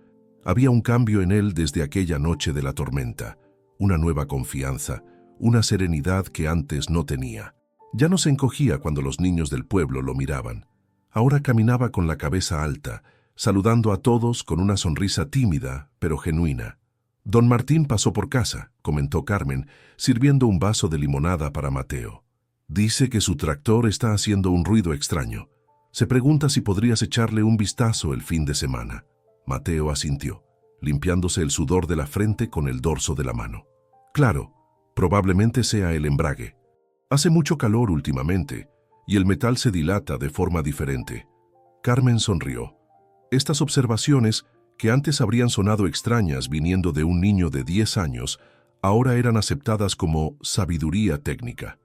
Había un cambio en él desde aquella noche de la tormenta, una nueva confianza, una serenidad que antes no tenía. Ya no se encogía cuando los niños del pueblo lo miraban. Ahora caminaba con la cabeza alta, saludando a todos con una sonrisa tímida, pero genuina. «Don Martín pasó por casa», comentó Carmen, sirviendo un vaso de limonada para Mateo. «Dice que su tractor está haciendo un ruido extraño. Se pregunta si podrías echarle un vistazo el fin de semana». Mateo asintió, limpiándose el sudor de la frente con el dorso de la mano. «Claro, probablemente sea el embrague. Hace mucho calor últimamente, y el metal se dilata de forma diferente». Carmen sonrió. Estas observaciones, que antes habrían sonado extrañas viniendo de un niño de 10 años, ahora eran aceptadas como sabiduría técnica.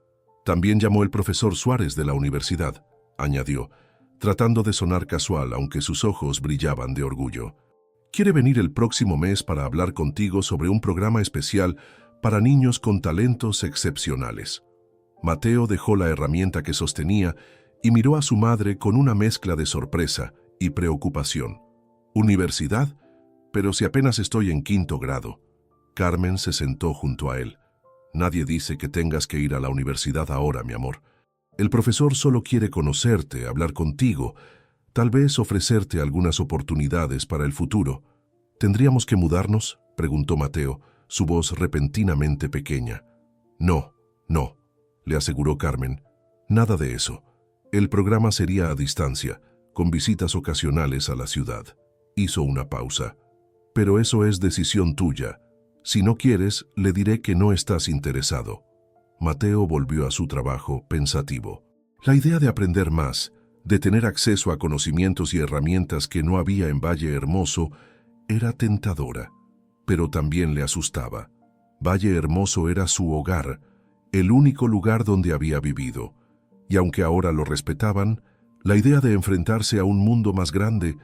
«También llamó el profesor Suárez de la universidad», añadió, tratando de sonar casual, aunque sus ojos brillaban de orgullo. «Quiere venir el próximo mes para hablar contigo sobre un programa especial para niños con talentos excepcionales». Mateo dejó la herramienta que sostenía y miró a su madre con una mezcla de sorpresa y preocupación. «¿Universidad? Pero si apenas estoy en 5º grado». Carmen se sentó junto a él. «Nadie dice que tengas que ir a la universidad ahora, mi amor. El profesor solo quiere conocerte, hablar contigo, tal vez ofrecerte algunas oportunidades para el futuro». «¿Tendríamos que mudarnos?», preguntó Mateo, su voz repentinamente pequeña. «No, no», le aseguró Carmen. «Nada de eso. El programa sería a distancia, con visitas ocasionales a la ciudad». Hizo una pausa. «Pero eso es decisión tuya. Si no quieres, le diré que no estás interesado». Mateo volvió a su trabajo, pensativo. La idea de aprender más, de tener acceso a conocimientos y herramientas que no había en Valle Hermoso, era tentadora, pero también le asustaba. Valle Hermoso era su hogar, el único lugar donde había vivido, y aunque ahora lo respetaban, la idea de enfrentarse a un mundo más grande,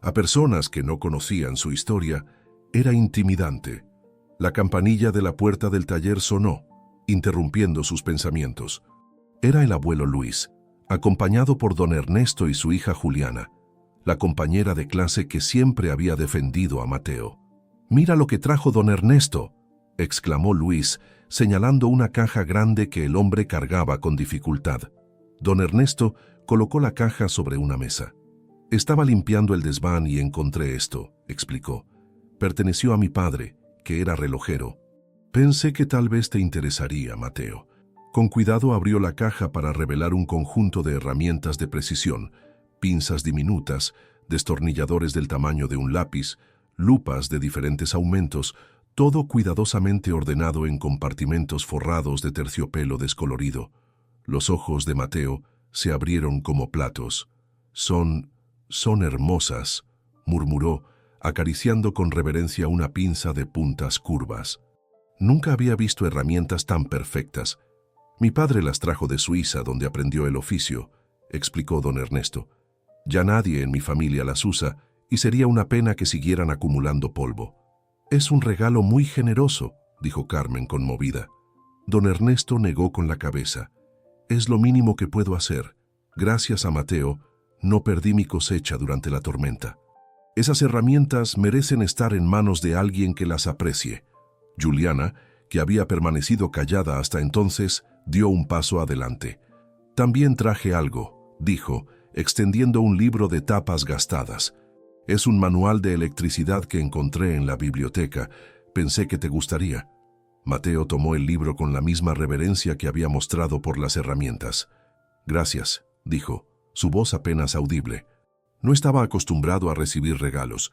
a personas que no conocían su historia, era intimidante. La campanilla de la puerta del taller sonó, interrumpiendo sus pensamientos. Era el abuelo Luis, acompañado por don Ernesto y su hija Juliana, la compañera de clase que siempre había defendido a Mateo. «Mira lo que trajo don Ernesto», exclamó Luis, señalando una caja grande que el hombre cargaba con dificultad. Don Ernesto colocó la caja sobre una mesa. «Estaba limpiando el desván y encontré esto», explicó. «Perteneció a mi padre, que era relojero. Pensé que tal vez te interesaría, Mateo». Con cuidado abrió la caja para revelar un conjunto de herramientas de precisión, pinzas diminutas, destornilladores del tamaño de un lápiz, lupas de diferentes aumentos, todo cuidadosamente ordenado en compartimentos forrados de terciopelo descolorido. Los ojos de Mateo se abrieron como platos. Son hermosas, murmuró, acariciando con reverencia una pinza de puntas curvas. Nunca había visto herramientas tan perfectas. Mi padre las trajo de Suiza, donde aprendió el oficio, explicó don Ernesto. Ya nadie en mi familia las usa y sería una pena que siguieran acumulando polvo. Es un regalo muy generoso, dijo Carmen conmovida. Don Ernesto negó con la cabeza. Es lo mínimo que puedo hacer. Gracias a Mateo, no perdí mi cosecha durante la tormenta. Esas herramientas merecen estar en manos de alguien que las aprecie. Juliana, que había permanecido callada hasta entonces, dio un paso adelante. También traje algo, dijo, extendiendo un libro de tapas gastadas. Es un manual de electricidad que encontré en la biblioteca. Pensé que te gustaría. Mateo tomó el libro con la misma reverencia que había mostrado por las herramientas. Gracias, dijo, su voz apenas audible. No estaba acostumbrado a recibir regalos,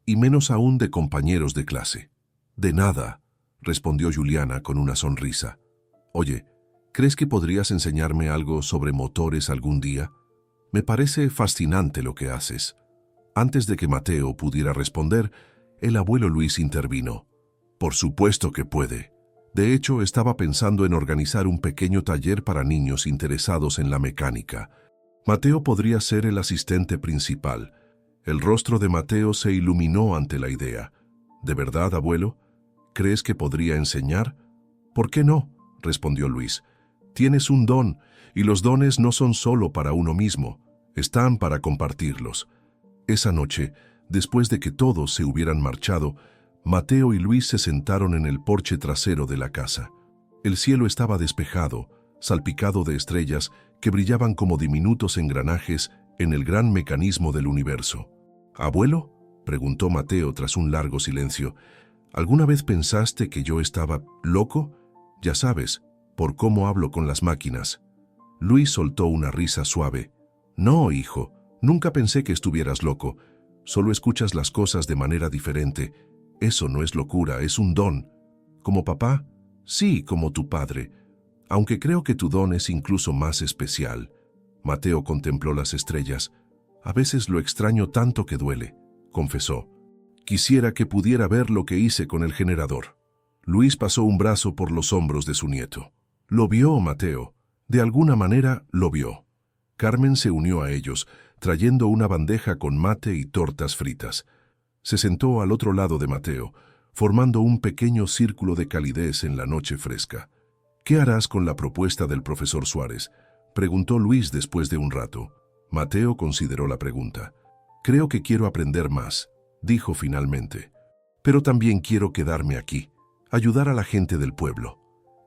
y menos aún de compañeros de clase. De nada, respondió Juliana con una sonrisa. Oye, ¿crees que podrías enseñarme algo sobre motores algún día? Me parece fascinante lo que haces. Antes de que Mateo pudiera responder, el abuelo Luis intervino. Por supuesto que puede. De hecho, estaba pensando en organizar un pequeño taller para niños interesados en la mecánica. Mateo podría ser el asistente principal. El rostro de Mateo se iluminó ante la idea. ¿De verdad, abuelo? ¿Crees que podría enseñar? ¿Por qué no?, respondió Luis. Tienes un don, y los dones no son solo para uno mismo, están para compartirlos. Esa noche, después de que todos se hubieran marchado, Mateo y Luis se sentaron en el porche trasero de la casa. El cielo estaba despejado, salpicado de estrellas que brillaban como diminutos engranajes en el gran mecanismo del universo. ¿Abuelo?, preguntó Mateo tras un largo silencio. ¿Alguna vez pensaste que yo estaba loco? Ya sabes, por cómo hablo con las máquinas. Luis soltó una risa suave. No, hijo, nunca pensé que estuvieras loco. Solo escuchas las cosas de manera diferente. Eso no es locura, es un don. ¿Como papá? Sí, como tu padre. Aunque creo que tu don es incluso más especial. Mateo contempló las estrellas. A veces lo extraño tanto que duele, confesó. Quisiera que pudiera ver lo que hice con el generador. Luis pasó un brazo por los hombros de su nieto. Lo vio, Mateo. De alguna manera lo vio. Carmen se unió a ellos, trayendo una bandeja con mate y tortas fritas. Se sentó al otro lado de Mateo, formando un pequeño círculo de calidez en la noche fresca. ¿Qué harás con la propuesta del profesor Suárez?, preguntó Luis después de un rato. Mateo consideró la pregunta. Creo que quiero aprender más, dijo finalmente. Pero también quiero quedarme aquí, ayudar a la gente del pueblo.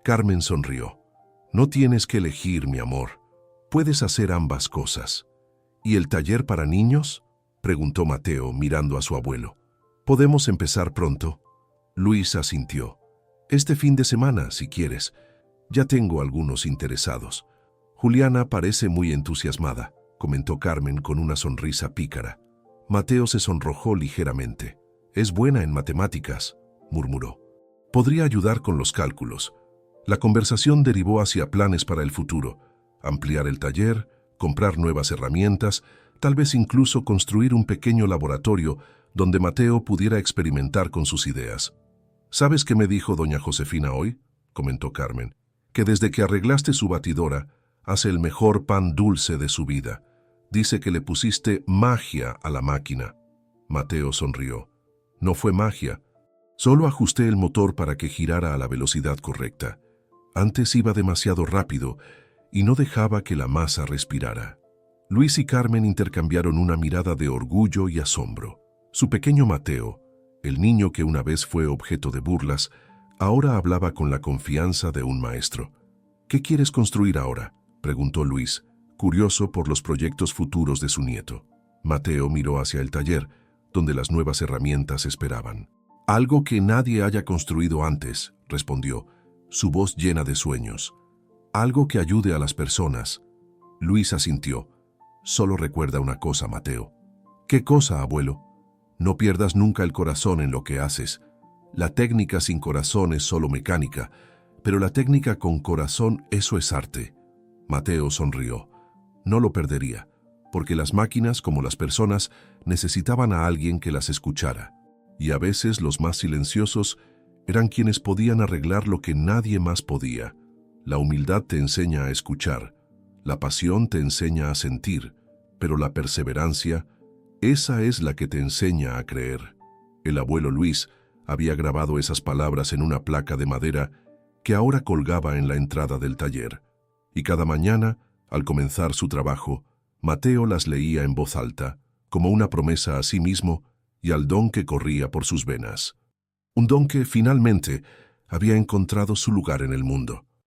Carmen sonrió. No tienes que elegir, mi amor. Puedes hacer ambas cosas. ¿Y el taller para niños?, preguntó Mateo mirando a su abuelo. ¿Podemos empezar pronto? Luis asintió. Este fin de semana, si quieres. Ya tengo algunos interesados. Juliana parece muy entusiasmada, comentó Carmen con una sonrisa pícara. Mateo se sonrojó ligeramente. Es buena en matemáticas, murmuró. Podría ayudar con los cálculos. La conversación derivó hacia planes para el futuro. Ampliar el taller, comprar nuevas herramientas, tal vez incluso construir un pequeño laboratorio donde Mateo pudiera experimentar con sus ideas. ¿Sabes qué me dijo doña Josefina hoy?, comentó Carmen. Que desde que arreglaste su batidora, hace el mejor pan dulce de su vida. Dice que le pusiste magia a la máquina. Mateo sonrió. No fue magia. Solo ajusté el motor para que girara a la velocidad correcta. Antes iba demasiado rápido y no dejaba que la masa respirara. Luis y Carmen intercambiaron una mirada de orgullo y asombro. Su pequeño Mateo, el niño que una vez fue objeto de burlas, ahora hablaba con la confianza de un maestro. ¿Qué quieres construir ahora?, preguntó Luis, curioso por los proyectos futuros de su nieto. Mateo miró hacia el taller, donde las nuevas herramientas esperaban. Algo que nadie haya construido antes, respondió, su voz llena de sueños. Algo que ayude a las personas. Luis asintió. Solo recuerda una cosa, Mateo. ¿Qué cosa, abuelo? No pierdas nunca el corazón en lo que haces. La técnica sin corazón es solo mecánica, pero la técnica con corazón, eso es arte. Mateo sonrió. No lo perdería, porque las máquinas, como las personas, necesitaban a alguien que las escuchara. Y a veces los más silenciosos eran quienes podían arreglar lo que nadie más podía. La humildad te enseña a escuchar, la pasión te enseña a sentir, pero la perseverancia, esa es la que te enseña a creer. El abuelo Luis había grabado esas palabras en una placa de madera que ahora colgaba en la entrada del taller. Y cada mañana, al comenzar su trabajo, Mateo las leía en voz alta, como una promesa a sí mismo y al don que corría por sus venas. Un don que, finalmente, había encontrado su lugar en el mundo.